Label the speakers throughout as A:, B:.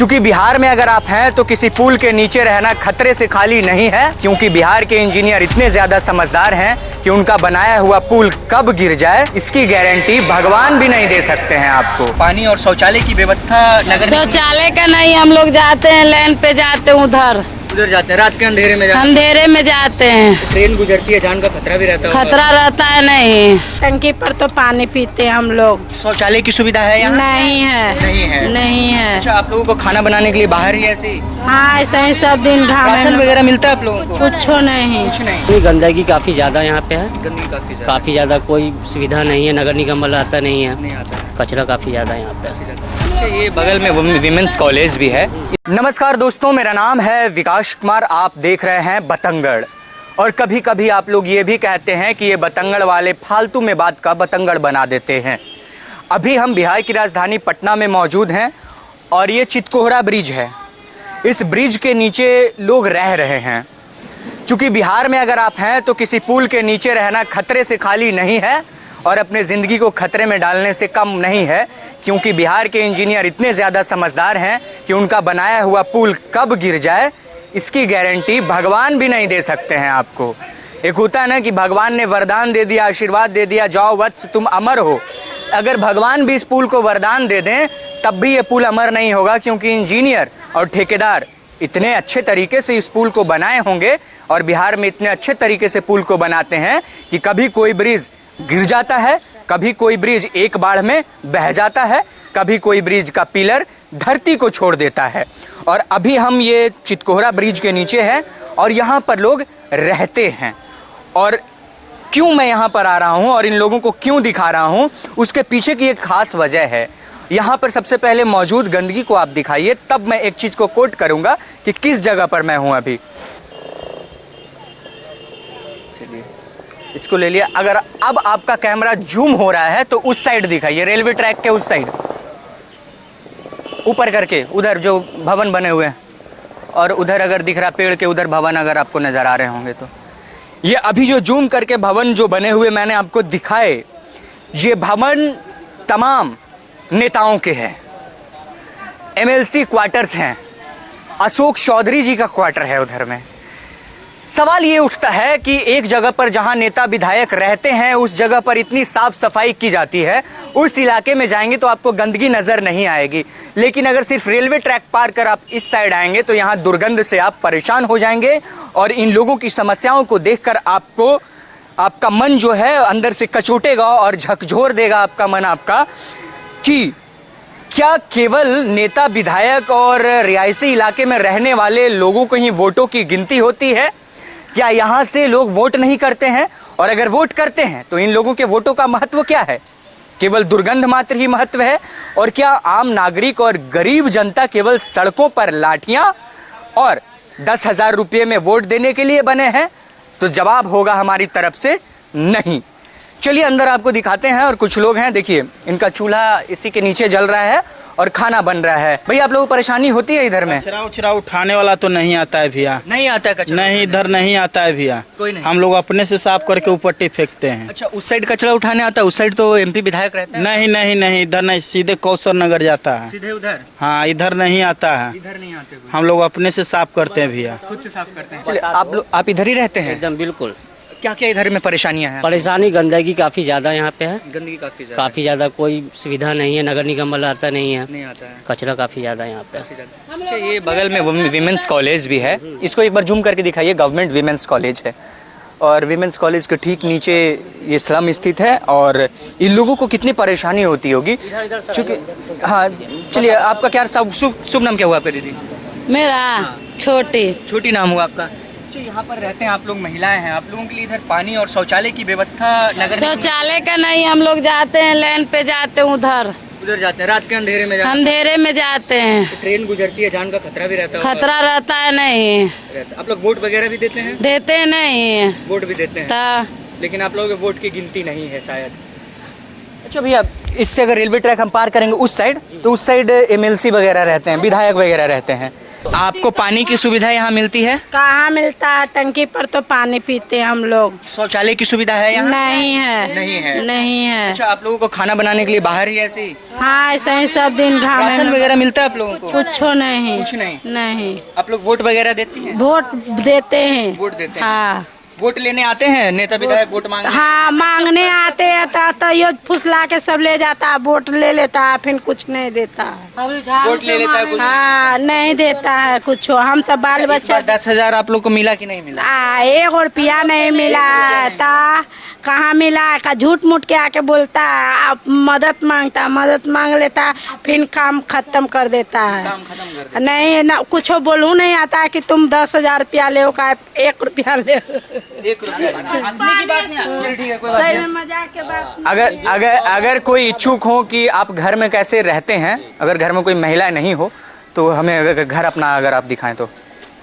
A: क्योंकि बिहार में अगर आप हैं तो किसी पुल के नीचे रहना खतरे से खाली नहीं है, क्योंकि बिहार के इंजीनियर इतने ज्यादा समझदार हैं कि उनका बनाया हुआ पुल कब गिर जाए इसकी गारंटी भगवान भी नहीं दे सकते हैं आपको। पानी और शौचालय की व्यवस्था नगर
B: शौचालय का नहीं, हम लोग जाते हैं लाइन पे, जाते हैं उधर
A: जाते हैं, रात के अंधेरे में
B: अंधेरे में जाते हैं।
A: ट्रेन गुजरती है, जान का खतरा भी रहता है।
B: खतरा रहता है नहीं, टंकी पर तो पानी पीते हैं हम लोग।
A: शौचालय की सुविधा है यहाँ?
B: नहीं है, नहीं है।
A: अच्छा, आप लोगों को खाना बनाने के लिए बाहर ही ऐसे ही?
B: हाँ, ऐसा ही सब दिन
A: राशन वगैरह मिलता है आप लोगों को?
B: कुछ नहीं,
A: कुछ नहीं।
C: गंदगी काफी ज्यादा यहाँ पे है,
A: गंदगी
C: काफी ज्यादा, कोई सुविधा नहीं है, नगर निगम वाला आता नहीं है,
A: नहीं आता है।
C: कचरा काफी ज्यादा यहाँ पे।
A: अच्छा, ये बगल में विमेंस कॉलेज भी है। नमस्कार दोस्तों, मेरा नाम है विकास कुमार, आप देख रहे हैं बतंगड़। और कभी कभी आप लोग ये भी कहते हैं कि ये बतंगड़ वाले फालतू में बात का बतंगड़ बना देते हैं। अभी हम बिहार की राजधानी पटना में मौजूद हैं और ये चितकोहरा ब्रिज है। इस ब्रिज के नीचे लोग रह रहे हैं। क्योंकि बिहार में अगर आप हैं तो किसी पुल के नीचे रहना खतरे से खाली नहीं है और अपने ज़िंदगी को खतरे में डालने से कम नहीं है, क्योंकि बिहार के इंजीनियर इतने ज़्यादा समझदार हैं कि उनका बनाया हुआ पुल कब गिर जाए इसकी गारंटी भगवान भी नहीं दे सकते हैं आपको। एक होता है ना कि भगवान ने वरदान दे दिया, आशीर्वाद दे दिया, जाओ वत्स तुम अमर हो। अगर भगवान भी इस पुल को वरदान दे दें तब भी ये पुल अमर नहीं होगा, क्योंकि इंजीनियर और ठेकेदार इतने अच्छे तरीके से इस पुल को बनाए होंगे और बिहार में इतने अच्छे तरीके से पुल को बनाते हैं कि कभी कोई ब्रिज गिर जाता है, कभी कोई ब्रिज एक बाढ़ में बह जाता है, कभी कोई ब्रिज का पिलर धरती को छोड़ देता है। और अभी हम ये चितकोहरा ब्रिज के नीचे हैं और यहाँ पर लोग रहते हैं। और क्यों मैं यहाँ पर आ रहा हूँ और इन लोगों को क्यों दिखा रहा हूँ, उसके पीछे की एक खास वजह है। यहाँ पर सबसे पहले मौजूद गंदगी को आप दिखाइए, तब मैं एक चीज़ को कोट करूँगा कि किस जगह पर मैं हूँ अभी। चलिए, इसको ले लिया। अगर अब आपका कैमरा जूम हो रहा है तो उस साइड दिखाइए, रेलवे ट्रैक के उस साइड ऊपर करके, उधर जो भवन बने हुए हैं, और उधर अगर दिख रहा पेड़ के उधर भवन अगर आपको नज़र आ रहे होंगे तो ये अभी जो जूम करके भवन जो बने हुए मैंने आपको दिखाए, ये भवन तमाम नेताओं के हैं। एमएलसी क्वार्टर्स हैं, अशोक चौधरी जी का क्वार्टर है उधर में। सवाल ये उठता है कि एक जगह पर जहां नेता विधायक रहते हैं उस जगह पर इतनी साफ सफाई की जाती है, उस इलाके में जाएंगे तो आपको गंदगी नज़र नहीं आएगी, लेकिन अगर सिर्फ रेलवे ट्रैक पार कर आप इस साइड आएंगे तो यहाँ दुर्गंध से आप परेशान हो जाएंगे। और इन लोगों की समस्याओं को देखकर आपको, आपका मन जो है अंदर से कचोटेगा और झकझोर देगा आपका मन आपका कि क्या केवल नेता विधायक और रिहायशी इलाके में रहने वाले लोगों को ही वोटों की गिनती होती है? क्या यहाँ से लोग वोट नहीं करते हैं? और अगर वोट करते हैं तो इन लोगों के वोटों का महत्व क्या है? केवल दुर्गंध मात्र ही महत्व है? और क्या आम नागरिक और गरीब जनता केवल सड़कों पर लाठियाँ और 10,000 रुपये में वोट देने के लिए बने हैं? तो जवाब होगा हमारी तरफ से नहीं। चलिए अंदर आपको दिखाते हैं। और कुछ लोग हैं, देखिए इनका चूल्हा इसी के नीचे जल रहा है और खाना बन रहा है। भैया आप लोगों को परेशानी होती है इधर में?
D: कचरा उठाने वाला तो नहीं आता है भैया।
A: नहीं आता है कचरा? नहीं,
D: इधर नहीं आता है भैया, कोई नहीं। हम लोग अपने से साफ करके ऊपर फेंकते हैं।
A: अच्छा, उस साइड कचरा उठाने आता है? उस साइड तो एमपी विधायक रहता है।
D: नहीं, इधर नहीं, सीधे कौशल नगर जाता है।
A: सीधे उधर? हाँ,
D: इधर नहीं आता है।
A: इधर नहीं आते?
D: हम लोग अपने से साफ करते हैं भैया,
A: खुद से साफ करते हैं। चलिए, आप इधर ही रहते हैं?
C: एकदम बिल्कुल।
A: क्या क्या इधर में परेशानियां हैं?
C: परेशानी गंदगी काफी ज्यादा यहाँ पे है,
A: गंदगी काफी
C: ज्यादा, कोई सुविधा नहीं है, नगर निगम वाला आता नहीं है,
A: नहीं आता है,
C: कचरा काफी ज्यादा यहाँ पे।
A: अच्छा, ये बगल में विमेंस कॉलेज भी है, इसको एक बार जूम करके दिखाइए। गवर्नमेंट विमेंस कॉलेज है और विमेंस कॉलेज के ठीक नीचे ये स्लम स्थित है। और इन लोगों को कितनी परेशानी होती होगी, चूँकि हाँ। चलिए, आपका क्या शुभ नाम क्या हुआ आपका दीदी?
B: मेरा छोटी
A: नाम हुआ आपका। जो यहाँ पर रहते हैं आप लोग, महिलाएं हैं, आप लोगों के लिए इधर पानी और शौचालय की व्यवस्था नगर?
B: शौचालय का नहीं, हम लोग जाते हैं लाइन पे, जाते हैं उधर
A: जाते हैं, रात के अंधेरे में
B: अंधेरे में जाते हैं।
A: ट्रेन गुजरती है, जान का खतरा भी रहता है?
B: खतरा रहता है नहीं।
A: आप लोग वोट वगैरह भी देते हैं?
B: देते नहीं।
A: वोट भी देते हैं लेकिन आप लोगों के वोट की गिनती नहीं है शायद। अच्छा भैया, इससे अगर रेलवे ट्रैक हम पार करेंगे उस साइड, तो उस साइड एमएलसी वगैरह रहते हैं, विधायक वगैरह रहते हैं। आपको पानी की सुविधा यहाँ मिलती है?
B: कहाँ मिलता है, टंकी पर तो पानी पीते हैं हम लोग।
A: शौचालय की सुविधा है यहाँ?
B: नहीं है,
A: नहीं है।
B: नहीं है।
A: अच्छा, आप लोगों को खाना बनाने के लिए बाहर ही ऐसे ही
B: हाँ, ऐसे ही सब दिन घामे
A: राशन
B: में।
A: वगैरह मिलता है आप लोगों को?
B: कुछ नहीं,
A: कुछ नहीं।
B: नहीं।
A: आप लोग वोट वगैरह देती हैं?
B: वोट देते हैं।
A: वोट देते हैं।
B: हाँ,
A: वोट लेने आते हैं नेता विधायक वोट मांगने?
B: हाँ, मांगने आते हैं तो यो फुसला के सब ले जाता है, वोट ले लेता है, फिर कुछ नहीं देता है।
A: वोट ले लेता है कुछ?
B: हाँ, नहीं देता है कुछ। हम सब बाल
A: इस
B: बच्चा
A: बार 10,000 आप लोग को मिला कि नहीं मिला?
B: 1 रुपया नहीं मिला था। कहाँ मिला का झूठ मूठ के आके बोलता है, आप मदद मांगता, मदद मांग लेता, फिर काम खत्म कर देता है।
A: काम खत्म कर
B: नहीं ना, कुछ बोलू नहीं आता कि तुम 10,000 रुपया ले का 1 रुपया ले।
A: 1 रुपया चलिए ठीक है, कोई बात
B: सही
A: नहीं।
B: में मजाक के बात।
A: अगर कोई इच्छुक हो कि आप घर में कैसे रहते हैं, अगर घर में कोई महिला नहीं हो तो हमें अगर घर अपना अगर आप दिखाएं तो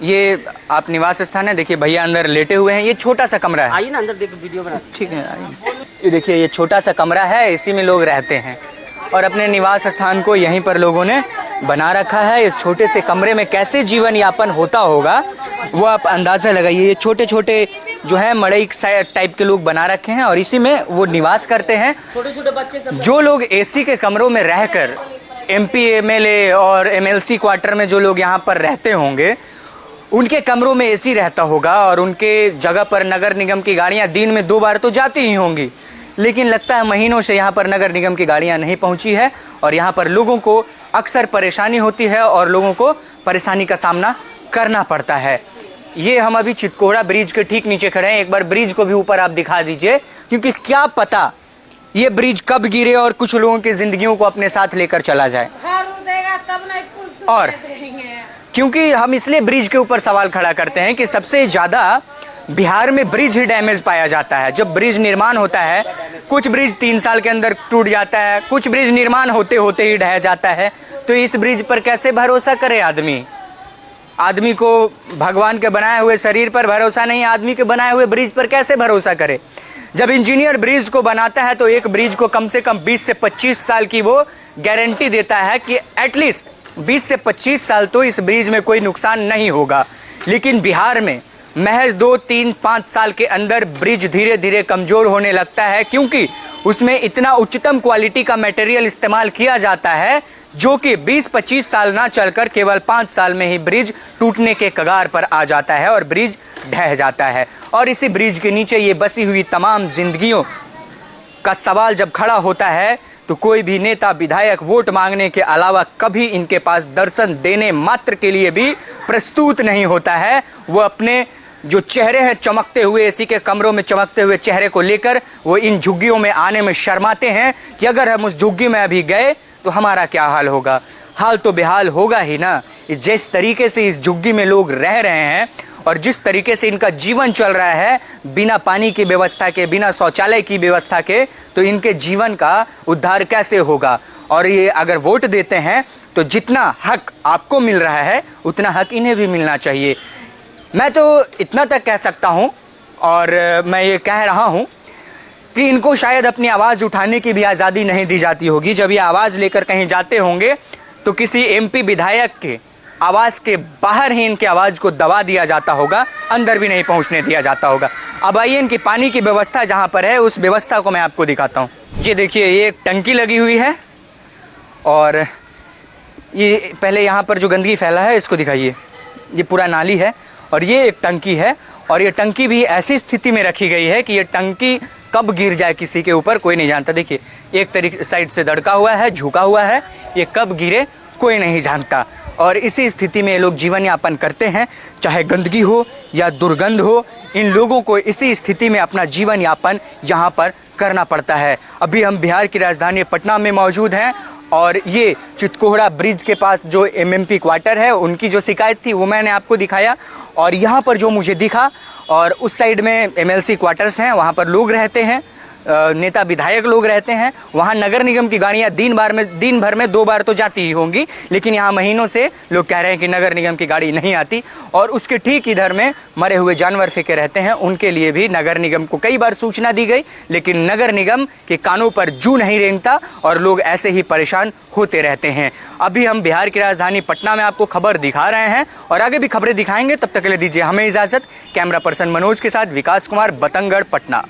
A: ये आप निवास स्थान है। देखिए भैया अंदर लेटे हुए हैं, ये छोटा सा कमरा है।
C: आइए ना अंदर देखो, वीडियो बना।
A: ठीक है आइए। ये देखिए ये छोटा सा कमरा है, इसी में लोग रहते हैं और अपने निवास स्थान को यहीं पर लोगों ने बना रखा है। इस छोटे से कमरे में कैसे जीवन यापन होता होगा वो आप अंदाज़ा लगाइए। ये छोटे छोटे जो है मड़ई टाइप के लोग बना रखे हैं और इसी में वो निवास करते हैं।
C: छोटे छोटे बच्चे सब
A: जो लोग एसी के कमरों में रहकर MP MLA और MLC क्वार्टर में जो लोग यहाँ पर रहते होंगे उनके कमरों में एसी रहता होगा और उनके जगह पर नगर निगम की गाड़ियाँ दिन में 2 बार तो जाती ही होंगी, लेकिन लगता है महीनों से यहाँ पर नगर निगम की गाड़ियाँ नहीं पहुँची है और यहाँ पर लोगों को अक्सर परेशानी होती है और लोगों को परेशानी का सामना करना पड़ता है। ये हम अभी चितकोहरा ब्रिज के ठीक नीचे खड़े हैं। एक बार ब्रिज को भी ऊपर आप दिखा दीजिए, क्योंकि क्या पता ये ब्रिज कब गिरे और कुछ लोगों की जिंदगियों को अपने साथ लेकर चला जाए। और क्योंकि हम इसलिए ब्रिज के ऊपर सवाल खड़ा करते हैं कि सबसे ज़्यादा बिहार में ब्रिज ही डैमेज पाया जाता है। जब ब्रिज निर्माण होता है, कुछ ब्रिज 3 साल के अंदर टूट जाता है, कुछ ब्रिज निर्माण होते होते ही ढह जाता है। तो इस ब्रिज पर कैसे भरोसा करे आदमी? आदमी को भगवान के बनाए हुए शरीर पर भरोसा नहीं, आदमी के बनाए हुए ब्रिज पर कैसे भरोसा करे? जब इंजीनियर ब्रिज को बनाता है तो एक ब्रिज को कम से कम 20 से 25 साल की वो गारंटी देता है कि एटलीस्ट 20 से 25 साल तो इस ब्रिज में कोई नुकसान नहीं होगा। लेकिन बिहार में महज 2, 3, 5 साल के अंदर ब्रिज धीरे धीरे कमज़ोर होने लगता है, क्योंकि उसमें इतना उच्चतम क्वालिटी का मटेरियल इस्तेमाल किया जाता है जो कि 20-25 साल ना चलकर केवल 5 साल में ही ब्रिज टूटने के कगार पर आ जाता है और ब्रिज ढह जाता है। और इसी ब्रिज के नीचे ये बसी हुई तमाम जिंदगियों का सवाल जब खड़ा होता है तो कोई भी नेता विधायक वोट मांगने के अलावा कभी इनके पास दर्शन देने मात्र के लिए भी प्रस्तुत नहीं होता है। वो अपने जो चेहरे हैं चमकते हुए, एसी के कमरों में चमकते हुए चेहरे को लेकर वो इन झुग्गियों में आने में शर्माते हैं कि अगर हम उस झुग्गी में अभी गए तो हमारा क्या हाल होगा। हाल तो बेहाल होगा ही ना। जिस तरीके से इस झुग्गी में लोग रह रहे हैं और जिस तरीके से इनका जीवन चल रहा है बिना पानी की व्यवस्था के, बिना शौचालय की व्यवस्था के, तो इनके जीवन का उद्धार कैसे होगा। और ये अगर वोट देते हैं तो जितना हक आपको मिल रहा है उतना हक इन्हें भी मिलना चाहिए। मैं तो इतना तक कह सकता हूँ और मैं ये कह रहा हूँ कि इनको शायद अपनी आवाज़ उठाने की भी आज़ादी नहीं दी जाती होगी। जब ये आवाज़ लेकर कहीं जाते होंगे तो किसी MP विधायक के आवाज़ के बाहर ही इनकी आवाज़ को दबा दिया जाता होगा, अंदर भी नहीं पहुंचने दिया जाता होगा। अब आइए इनकी पानी की व्यवस्था जहां पर है उस व्यवस्था को मैं आपको दिखाता हूं। जी देखिए ये एक टंकी लगी हुई है और ये पहले यहाँ पर जो गंदगी फैला है इसको दिखाइए। ये पूरा नाली है और ये एक टंकी है और ये टंकी भी ऐसी स्थिति में रखी गई है कि ये टंकी कब गिर जाए किसी के ऊपर कोई नहीं जानता। देखिए एक तरीके साइड से दड़का हुआ है, झुका हुआ है, ये कब गिरे कोई नहीं जानता। और इसी स्थिति में लोग जीवन यापन करते हैं, चाहे गंदगी हो या दुर्गंध हो, इन लोगों को इसी स्थिति में अपना जीवन यापन यहाँ पर करना पड़ता है। अभी हम बिहार की राजधानी पटना में मौजूद हैं और ये चितकोहरा ब्रिज के पास जो MMP क्वार्टर है उनकी जो शिकायत थी वो मैंने आपको दिखाया। और यहाँ पर जो मुझे दिखा और उस साइड में MLC क्वार्टर्स हैं, वहाँ पर लोग रहते हैं। नेता विधायक लोग रहते हैं वहाँ नगर निगम की गाड़ियाँ दिन भर में 2 बार तो जाती ही होंगी, लेकिन यहाँ महीनों से लोग कह रहे हैं कि नगर निगम की गाड़ी नहीं आती। और उसके ठीक इधर में मरे हुए जानवर फेंके रहते हैं, उनके लिए भी नगर निगम को कई बार सूचना दी गई, लेकिन नगर निगम के कानों पर जू नहीं रेंगता और लोग ऐसे ही परेशान होते रहते हैं। अभी हम बिहार की राजधानी पटना में आपको खबर दिखा रहे हैं और आगे भी खबरें दिखाएंगे। तब तक के लिए दीजिए हमें इजाज़त। कैमरा पर्सन मनोज के साथ विकास कुमार, बतंगड़, पटना।